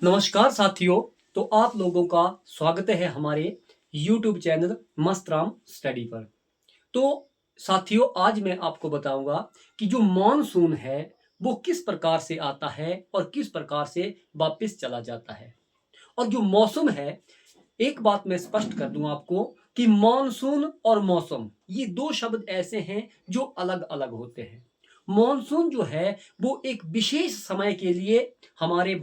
नमस्कार साथियों। तो आप लोगों का स्वागत है हमारे YouTube चैनल मस्त राम स्टडी पर। तो साथियों, आज मैं आपको बताऊंगा कि जो मॉनसून है वो किस प्रकार से आता है और किस प्रकार से वापस चला जाता है। और जो मौसम है, एक बात मैं स्पष्ट कर दूं आपको कि मॉनसून और मौसम ये दो शब्द ऐसे हैं जो अलग अलग होते हैं। मॉनसून जो है वो एक विशेष समय के लिए हमारे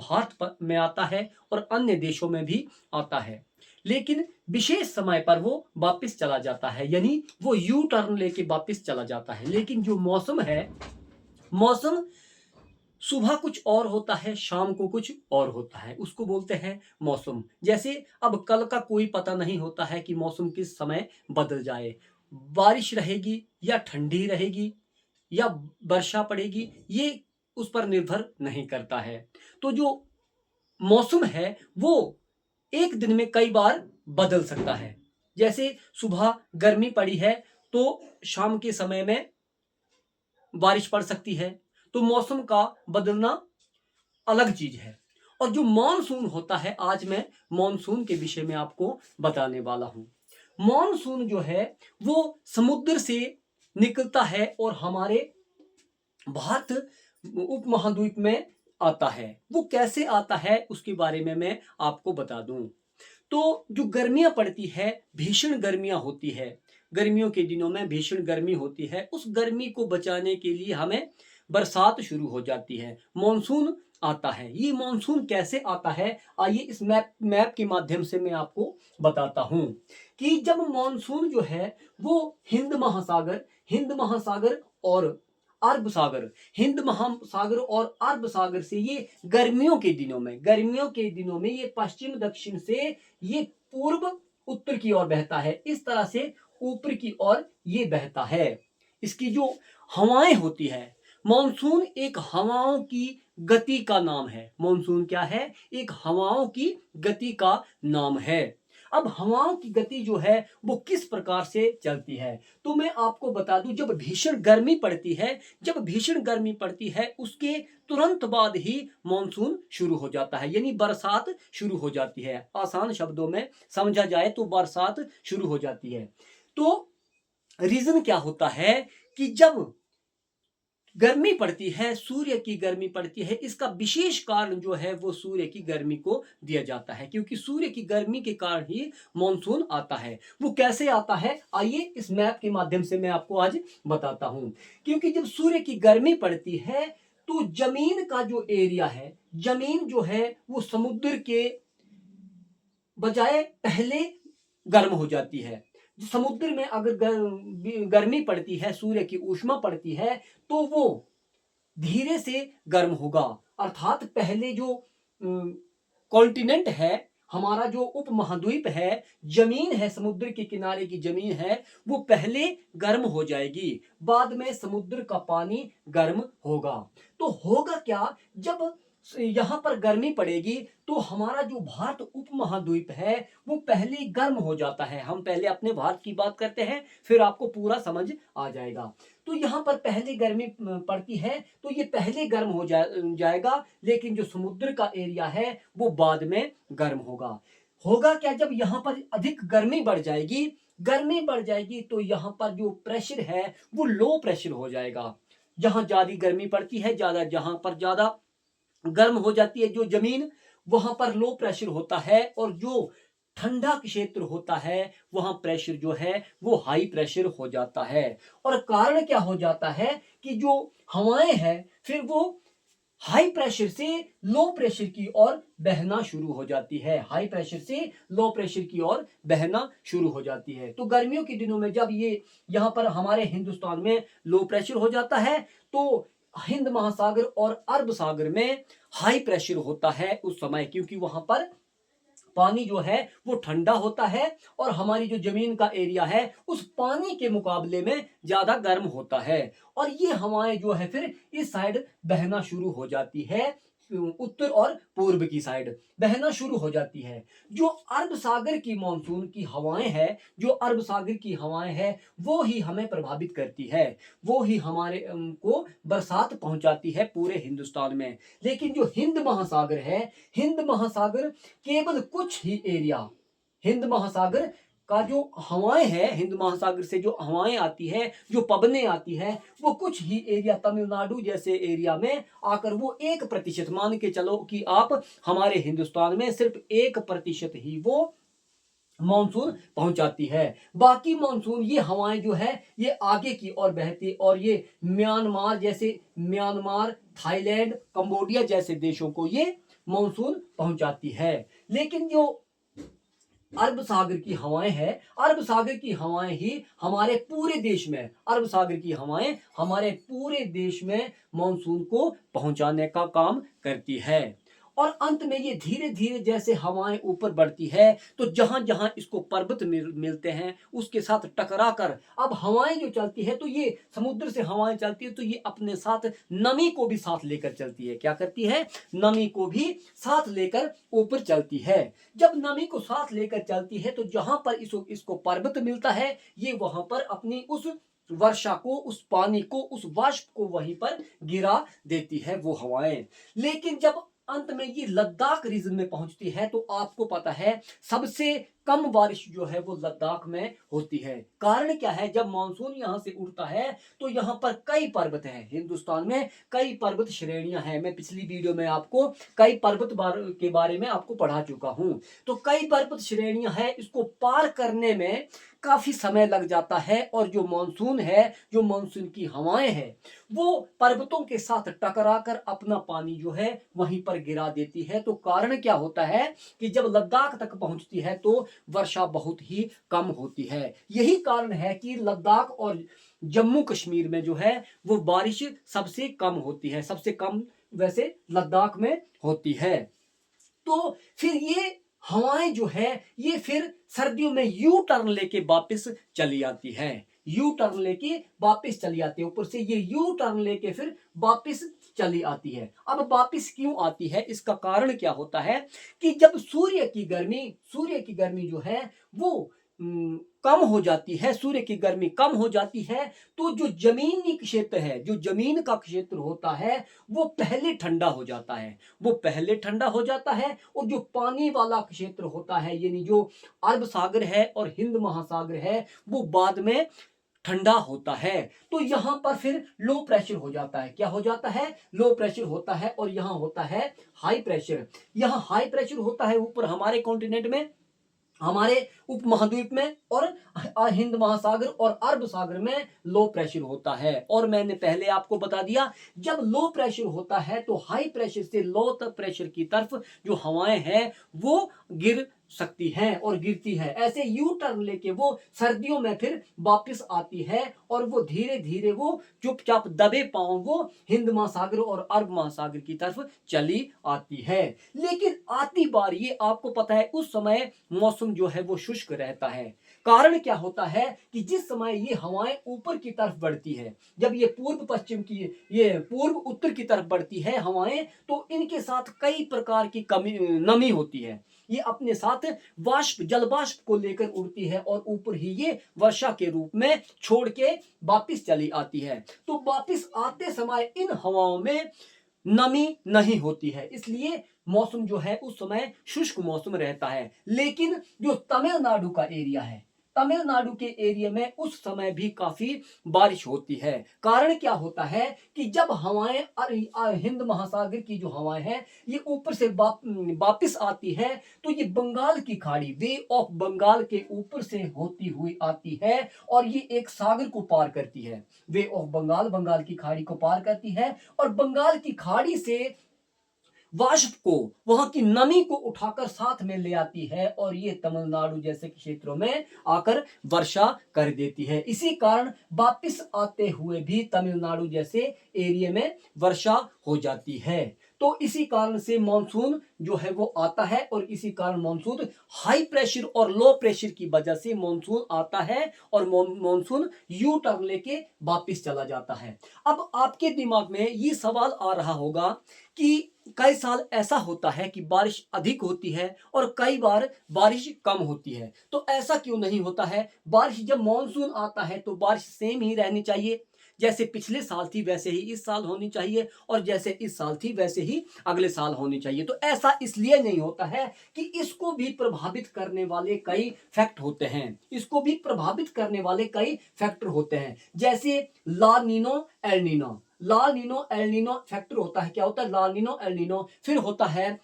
में आता है और अन्य देशों में भी आता है, लेकिन विशेष समय पर वो वापस चला जाता है, यानी वो यू टर्न लेके वापस चला जाता है। लेकिन जो मौसम है, मौसम सुबह कुछ और होता है, शाम को कुछ और होता है, उसको बोलते हैं मौसम। जैसे अब कल का कोई पता नहीं होता है कि मौसम किस समय बदल जाए, बारिश रहेगी या ठंडी रहेगी या वर्षा पड़ेगी, ये उस पर निर्भर नहीं करता है। तो जो मौसम है वो एक दिन में कई बार बदल सकता है। जैसे सुबह गर्मी पड़ी है तो शाम के समय में बारिश पड़ सकती है। तो मौसम का बदलना अलग चीज है। और जो मॉनसून होता है, आज मैं मॉनसून के विषय में आपको बताने वाला हूं। मॉनसून जो है वो समुद्र से निकलता है और हमारे भारत उपमहाद्वीप में आता है। वो कैसे आता है उसके बारे में मैं आपको बता दूं। तो जो गर्मियां पड़ती है, भीषण गर्मियां होती है, गर्मियों के दिनों में भीषण गर्मी होती है, उस गर्मी को बचाने के लिए हमें बरसात शुरू हो जाती है, मॉनसून आता है। ये मॉनसून कैसे आता है, आइए इस मैप के माध्यम से मैं आपको बताता हूं कि जब मॉनसून जो है वो हिंद महासागर और अरब सागर, हिंद महासागर और अरब सागर से ये गर्मियों के दिनों में ये पश्चिम दक्षिण से ये पूर्व उत्तर की ओर बहता है। इस तरह से ऊपर की ओर ये बहता है। इसकी जो हवाएं होती है, मॉनसून एक हवाओं की गति का नाम है। मॉनसून क्या है? एक हवाओं की गति का नाम है। अब हवाओं की गति जो है वो किस प्रकार से चलती है, तो मैं आपको बता दूं। जब भीषण गर्मी पड़ती है उसके तुरंत बाद ही मॉनसून शुरू हो जाता है, यानी बरसात शुरू हो जाती है। आसान शब्दों में समझा जाए तो बरसात शुरू हो जाती है। तो रीजन क्या होता है कि जब गर्मी पड़ती है, सूर्य की गर्मी पड़ती है, इसका विशेष कारण जो है वो सूर्य की गर्मी को दिया जाता है, क्योंकि सूर्य की गर्मी के कारण ही मॉनसून आता है। वो कैसे आता है, आइए इस मैप के माध्यम से मैं आपको आज बताता हूं। क्योंकि जब सूर्य की गर्मी पड़ती है तो जमीन का जो एरिया है, जमीन जो है वो समुद्र के बजाय पहले गर्म हो जाती है। समुद्र में अगर गर्मी पड़ती है, सूर्य की ऊष्मा पड़ती है, तो वो धीरे से गर्म होगा। अर्थात पहले जो कॉन्टिनेंट है, हमारा जो उपमहाद्वीप है, जमीन है, समुद्र के किनारे की जमीन है, वो पहले गर्म हो जाएगी, बाद में समुद्र का पानी गर्म होगा। तो होगा क्या, जब यहां पर गर्मी पड़ेगी तो हमारा जो भारत उपमहाद्वीप है वो पहले गर्म हो जाता है। हम पहले अपने भारत की बात करते हैं, फिर आपको पूरा समझ आ जाएगा। तो यहाँ पर पहले गर्मी पड़ती है तो ये पहले गर्म हो जाएगा, लेकिन जो समुद्र का एरिया है वो बाद में गर्म होगा। होगा क्या, जब यहाँ पर अधिक गर्मी बढ़ जाएगी तो यहाँ पर जो प्रेशर है वो लो प्रेशर हो जाएगा। जहां ज्यादा गर्मी पड़ती है, जहां पर ज्यादा गर्म हो जाती है जो जमीन, वहां पर लो प्रेशर होता है, और जो ठंडा क्षेत्र होता है वहां प्रेशर जो है वो हाई प्रेशर हो जाता है। और कारण क्या हो जाता है कि जो हवाएं हैं फिर वो हाई प्रेशर से लो प्रेशर की ओर बहना शुरू हो जाती है, हाई प्रेशर से लो प्रेशर की ओर बहना शुरू हो जाती है। तो गर्मियों के दिनों में जब ये यहाँ पर हमारे हिंदुस्तान में लो प्रेशर हो जाता है तो हिंद महासागर और अरब सागर में हाई प्रेशर होता है उस समय, क्योंकि वहां पर पानी जो है वो ठंडा होता है और हमारी जो जमीन का एरिया है उस पानी के मुकाबले में ज्यादा गर्म होता है। और ये हवाएं जो है फिर इस साइड बहना शुरू हो जाती है, उत्तर और पूर्व की साइड बहना शुरू हो जाती है। जो अरब सागर की मानसून की हवाएं हैं, जो अरब सागर की हवाएं हैं, वो ही हमें प्रभावित करती है, वो ही हमारे को बरसात पहुंचाती है पूरे हिंदुस्तान में। लेकिन जो हिंद महासागर है, हिंद महासागर केवल कुछ ही एरिया, हिंद महासागर का जो हवाएं हैं, हिंद महासागर से जो हवाएं आती है, जो पवनें आती है, वो कुछ ही एरिया, तमिलनाडु जैसे एरिया में आकर वो 1% मान के चलो कि आप हमारे हिंदुस्तान में सिर्फ 1% ही वो मानसून पहुंचाती है। बाकी मानसून ये हवाएं जो है ये आगे की ओर बहती और ये म्यांमार जैसे, म्यांमार, थाईलैंड, कंबोडिया जैसे देशों को ये मानसून पहुंचाती है। लेकिन जो अरब सागर की हवाएं हैं, अरब सागर की हवाएं ही हमारे पूरे देश में, अरब सागर की हवाएं हमारे पूरे देश में मानसून को पहुंचाने का काम करती है। और अंत में ये धीरे धीरे जैसे हवाएं ऊपर बढ़ती है तो जहां जहां इसको पर्वत मिलते हैं उसके साथ टकरा कर अब हवाएं जो चलती है, तो ये समुद्र से हवाएं चलती है तो ये अपने साथ नमी को भी साथ लेकर चलती है। क्या करती है? नमी को भी साथ लेकर ऊपर चलती है। जब नमी को साथ लेकर चलती है तो जहां पर इसको पर्वत मिलता है, ये वहां पर अपनी उस वर्षा को, उस पानी को, उस वाष्प को वहीं पर गिरा देती है वो हवाएं। लेकिन जब अंत में ये लद्दाख रीजन में पहुंचती है तो आपको पता है सबसे कम बारिश जो है वो लद्दाख में होती है। कारण क्या है? जब मानसून यहां से उड़ता है तो यहां पर कई पर्वत हैं, हिंदुस्तान में कई पर्वत श्रेणियां हैं। मैं पिछली वीडियो में आपको कई पर्वत के बारे में आपको पढ़ा चुका हूं। तो कई पर्वत श्रेणियां हैं, इसको पार करने में काफी समय लग जाता है। और जो मानसून है, जो मानसून की हवाएं हैं, वो पर्वतों के साथ टकराकर अपना पानी जो है वहीं पर गिरा देती है। तो कारण क्या होता है कि जब लद्दाख तक पहुंचती है तो वर्षा बहुत ही कम होती है। यही कारण है कि लद्दाख और जम्मू कश्मीर में जो है वो बारिश सबसे कम होती है, सबसे कम वैसे लद्दाख में होती है। तो फिर ये हवाएं जो है ये फिर सर्दियों में यू टर्न लेके वापस चली आती है, यू टर्न लेके वापस चली आती है। ऊपर से ये यू टर्न लेके फिर वापस चली आती है। अब वापस क्यों आती है? इसका कारण क्या होता है कि जब सूर्य की गर्मी जो है वो कम हो जाती है, सूर्य की गर्मी कम हो जाती है तो जो जमीनी क्षेत्र है, जो जमीन का क्षेत्र होता है वो पहले ठंडा हो जाता है, वो पहले ठंडा हो जाता है। और जो पानी वाला क्षेत्र होता है, यानी जो अरब सागर है और हिंद महासागर है, वो बाद में ठंडा होता है। तो यहां पर फिर लो प्रेशर हो जाता है। क्या हो जाता है? लो प्रेशर होता है। और यहां होता है हाई प्रेशर। यहां हाई प्रेशर होता है ऊपर हमारे कॉन्टिनेंट में, हमारे उपमहाद्वीप में, और हिंद महासागर और अरब सागर में लो प्रेशर होता है। और मैंने पहले आपको बता दिया, जब लो प्रेशर होता है तो हाई प्रेशर से लो प्रेशर की तरफ जो हवाएं हैं वो गिर सकती हैं और गिरती है। ऐसे यू टर्न लेके वो सर्दियों में फिर वापस आती है और वो धीरे धीरे वो चुपचाप दबे पांव वो हिंद महासागर और अरब महासागर की तरफ चली आती है। लेकिन आती बार ये आपको पता है उस समय मौसम जो है वो शुष्क रहता है। कारण क्या होता है कि जिस समय ये हवाएं ऊपर की तरफ बढ़ती है, जब ये पूर्व पश्चिम की, ये पूर्व उत्तर की तरफ बढ़ती है हवाएं, तो इनके साथ कई प्रकार की नमी होती है। ये अपने साथ वाष्प, जल वाष्प को लेकर उड़ती है और ऊपर ही ये वर्षा के रूप में छोड़ के वापिस चली आती है। तो वापिस आते समय इन हवाओं में नमी नहीं होती है, इसलिए मौसम जो है उस समय शुष्क मौसम रहता है। लेकिन जो तमिलनाडु का एरिया है, तमिलनाडु के एरिया में उस समय भी काफी बारिश होती है। कारण क्या होता है कि जब हवाएं हिंद महासागर की जो हवाएं हैं ये ऊपर से वापिस आती है तो ये बंगाल की खाड़ी, वे ऑफ बंगाल के ऊपर से होती हुई आती है और ये एक सागर को पार करती है। वे ऑफ बंगाल, बंगाल की खाड़ी को पार करती है और बंगाल की खाड़ी से वाष्प को, वहां की नमी को उठाकर साथ में ले आती है और ये तमिलनाडु जैसे क्षेत्रों में आकर वर्षा कर देती है। इसी कारण वापिस आते हुए भी तमिलनाडु जैसे एरिया में वर्षा हो जाती है। तो इसी कारण से मॉनसून जो है वो आता है, और इसी कारण मॉनसून हाई प्रेशर और लो प्रेशर की वजह से मॉनसून आता है और मॉनसून यू टर्न लेके वापस चला जाता है। अब आपके दिमाग में ये सवाल आ रहा होगा कि कई साल ऐसा होता है कि बारिश अधिक होती है और कई बार बारिश कम होती है, तो ऐसा क्यों नहीं होता है? बारिश जब मॉनसून आता है तो बारिश सेम ही रहनी चाहिए, जैसे पिछले साल थी वैसे ही इस साल होनी चाहिए, और जैसे इस साल थी वैसे ही अगले साल होनी चाहिए। तो ऐसा इसलिए नहीं होता है कि इसको भी प्रभावित करने वाले कई फैक्ट होते हैं, इसको भी प्रभावित करने वाले कई फैक्टर होते हैं, जैसे ला नीनो एल नीनो। ला नीनो एल नीनो फैक्टर होता है, क्या होता है? ला नीनो एल नीनो। फिर होता है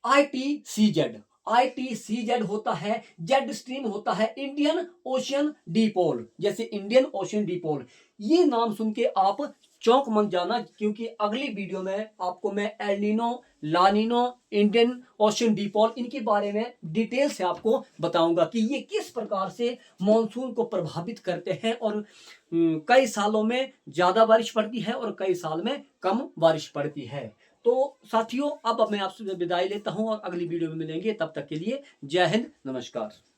ITCZ। ITCZ होता है, जेड स्ट्रीम होता है, इंडियन ओशियन डिपोल, जैसे इंडियन ओशियन डिपोल। ये नाम सुन के आप चौंक मत जाना, क्योंकि अगली वीडियो में आपको मैं एलिनो, लानिनो, इंडियन ओशियन डिपोल, इनके बारे में डिटेल से आपको बताऊंगा कि ये किस प्रकार से मॉनसून को प्रभावित करते हैं, और कई सालों में ज्यादा बारिश पड़ती है और कई साल में कम बारिश पड़ती है। तो साथियों, अब मैं आपसे विदाई लेता हूं और अगली वीडियो में मिलेंगे, तब तक के लिए जय हिंद, नमस्कार।